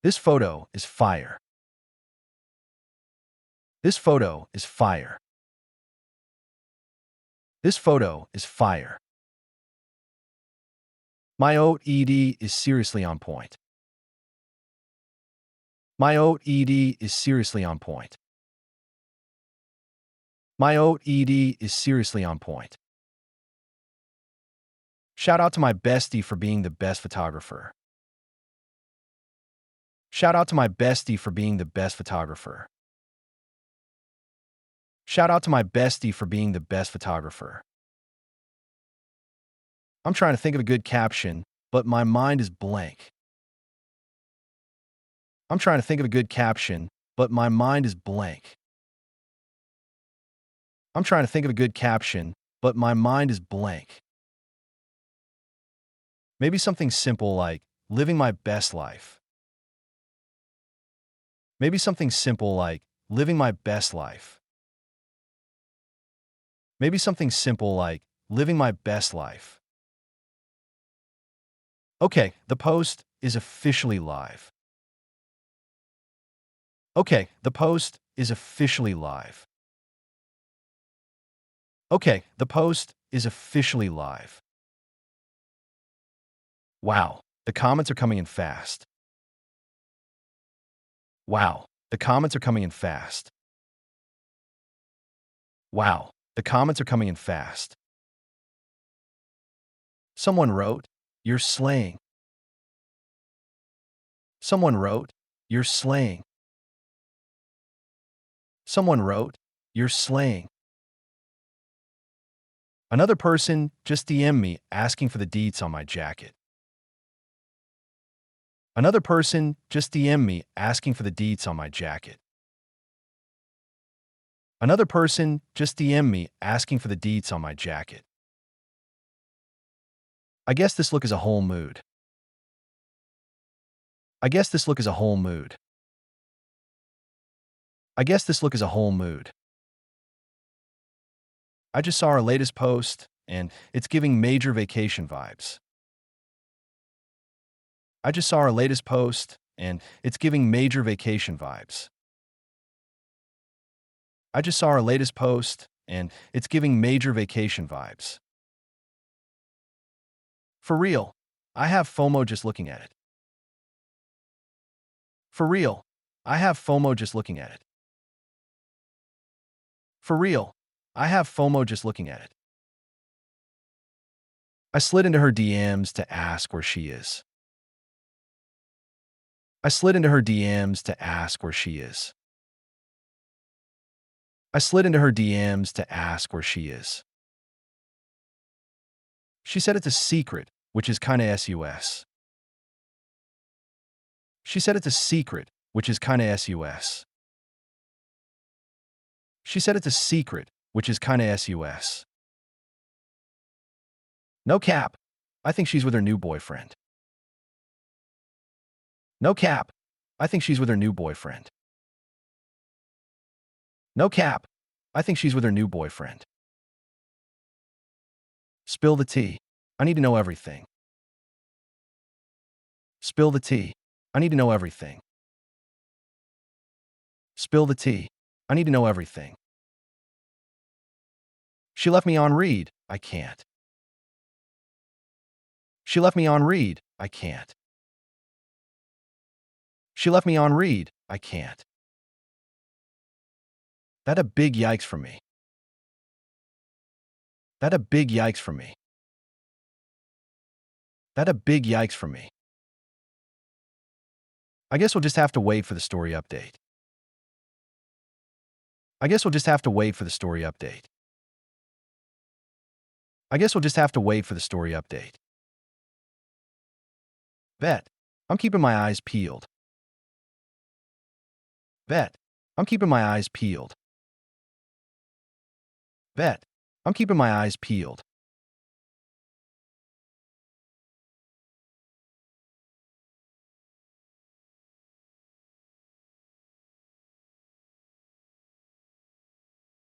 This photo is fire. This photo is fire. This photo is fire. My OED is seriously on point. My OED is seriously on point. My OED is seriously on point. Shout out to my bestie for being the best photographer. Shout out to my bestie for being the best photographer. Shout out to my bestie for being the best photographer. I'm trying to think of a good caption, but my mind is blank. I'm trying to think of a good caption, but my mind is blank. I'm trying to think of a good caption, but my mind is blank. Maybe something simple like, living my best life. Maybe something simple like, living my best life. Maybe something simple like, living my best life. Okay, the post is officially live. Okay, the post is officially live. Okay, the post is officially live. Wow, the comments are coming in fast. Wow, the comments are coming in fast. Wow, the comments are coming in fast. Someone wrote, "You're slaying." Someone wrote, "You're slaying." Someone wrote, "You're slaying." Another person just DM'd me asking for the deets on my jacket. Another person just DM'd me asking for the deets on my jacket. Another person just DM'd me asking for the deets on my jacket. I guess this look is a whole mood. I guess this look is a whole mood. I guess this look is a whole mood. I just saw our latest post, and it's giving major vacation vibes. I just saw our latest post, and it's giving major vacation vibes. I just saw our latest post, and it's giving major vacation vibes. For real, I have FOMO just looking at it. For real, I have FOMO just looking at it. For real, I have FOMO just looking at it. I slid into her DMs to ask where she is. I slid into her DMs to ask where she is. I slid into her DMs to ask where she is. She said it's a secret, which is kinda sus. She said it's a secret, which is kinda sus. She said it's a secret, which is kinda sus. No cap. I think she's with her new boyfriend. No cap. I think she's with her new boyfriend. No cap. I think she's with her new boyfriend. Spill the tea. I need to know everything. Spill the tea. I need to know everything. Spill the tea. I need to know everything. She left me on read. I can't. She left me on read. I can't. She left me on read. I can't. That a big yikes for me. That a big yikes for me. That a big yikes for me. I guess we'll just have to wait for the story update. I guess we'll just have to wait for the story update. I guess we'll just have to wait for the story update. Bet. I'm keeping my eyes peeled. Bet. I'm keeping my eyes peeled. Bet. I'm keeping my eyes peeled.